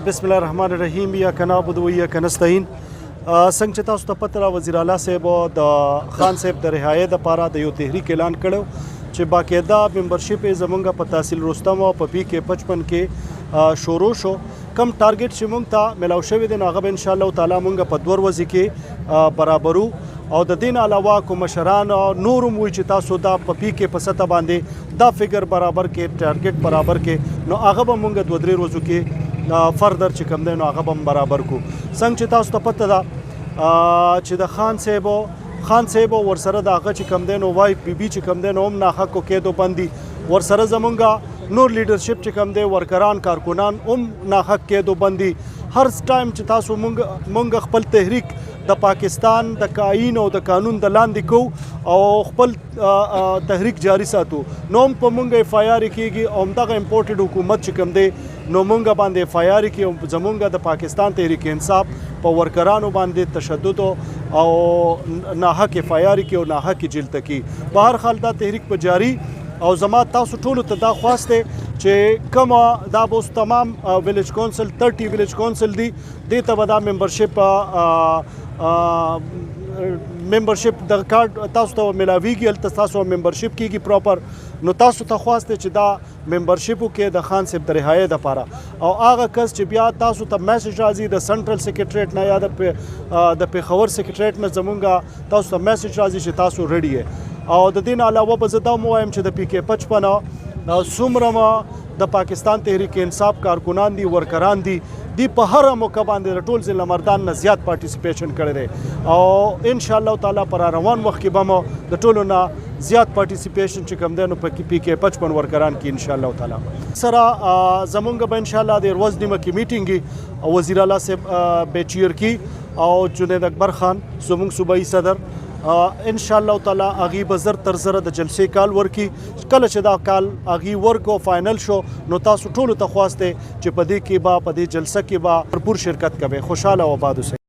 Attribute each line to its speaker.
Speaker 1: बिस्मिल्लाहिर्रहमानिर्रहीम या कनाबुद व इय्याका नस्तईन। څنګه چې تاسو ته پته را وزیر اعلی صاحب د خان صاحب د رهایی د پاره د یو تحریک اعلان کړو چې باقاعده ممبرشپ زمونږ په تحصیل رستم او په پی کې 55 کې شروع شو. کم ټارګټ چې مونږ ته ملاو شوی دی نو هغه ان شاء الله تعالی مونږ په 2 ورځې کې برابرو او د دین علاوه کوم مشران نور مو چې تاسو دا په پی کې په سطح باندې دا فګر برابر کې ټارګټ برابر کې نو هغه به مونږ 2-3 ورځو کې فردر چې کوم دی نو هغه به برابر کو. څنګه چې تاسو ته پته ده چې د خان صاحب ورسره د هغه چې کوم دی نو وای پی بي چې کوم دی نو هم ناحقو کېدو بندي ورسره زمونږ نور لیډرشپ چې کوم دی ورکران کارکنان هم ناحق کېدو بندي. هر ټایم چې تاسو مونږ خپل تحریک د پاکستان د قانون او د قانون د لاندې کو او خپل تحریک جاری ساتو نو هم په مونږ اف آی آر کېږي او همدغه امپورټډ حکومت چې کوم دی نو مونږ باندې اف آی آر کې او زمونږ د پاکستان تحریک انصاف په ورکرانو باندې تشدد او ناحق اف آی آر کې او ناحق جیل تکي. په هر حال دا تحریک په جاری او زما تاسو ټولو ته دا خواسته چې کومه دا اوس تمام ویلیج کونسل 30 ویلیج کونسل دی دې ته به دا ممبرشپ د کارت تاسو ته ملاویږي هلته تاسو ممبرشپ کیږي پراپر نو تاسو ته خواسته چې دا ممبرشپو کې د خان صاحب د رهایی دپاره او هغه کس چې بیا تاسو ته میسج راځي د سنټرل سیکریټریټ نه یا د پېښور سیکریټریټ نه زمونږ تاسو ته میسج راځي چې تاسو ریډي یې او د دین علاوه به زه دا هم وایم چې د پی کې 55 څومره د پاکستان تحریک انصاف کارکنان دي ورکران دي دی په هر موقع باندې د ټول ضلع مردان نه زیات پارټیسیپیشن کړی دی او ان شاء الله تعالی پر روان وخت کې به مو د ټولو نه زیات پارټیسیپیشن چې کوم دی نو په پی کې 55 ورکران کې ان شاء الله تعالی سره زمونږ به ان شاء الله د ورځ نیمه کې میټینګ او وزیر اعلی صاحب به چیر کی او جنید اکبر خان زمونږ صوبایي صدر ان شاء الله تعالی اغي بزر تر زره د جلسې کال ورکی کله چې دا کال اغي ورکو فائنل شو نو تاسو ټول ته خواسته چې په دې کې با په دې جلسه کې با بھرپور شرکت کوي. خوشاله او آباد اوسئ.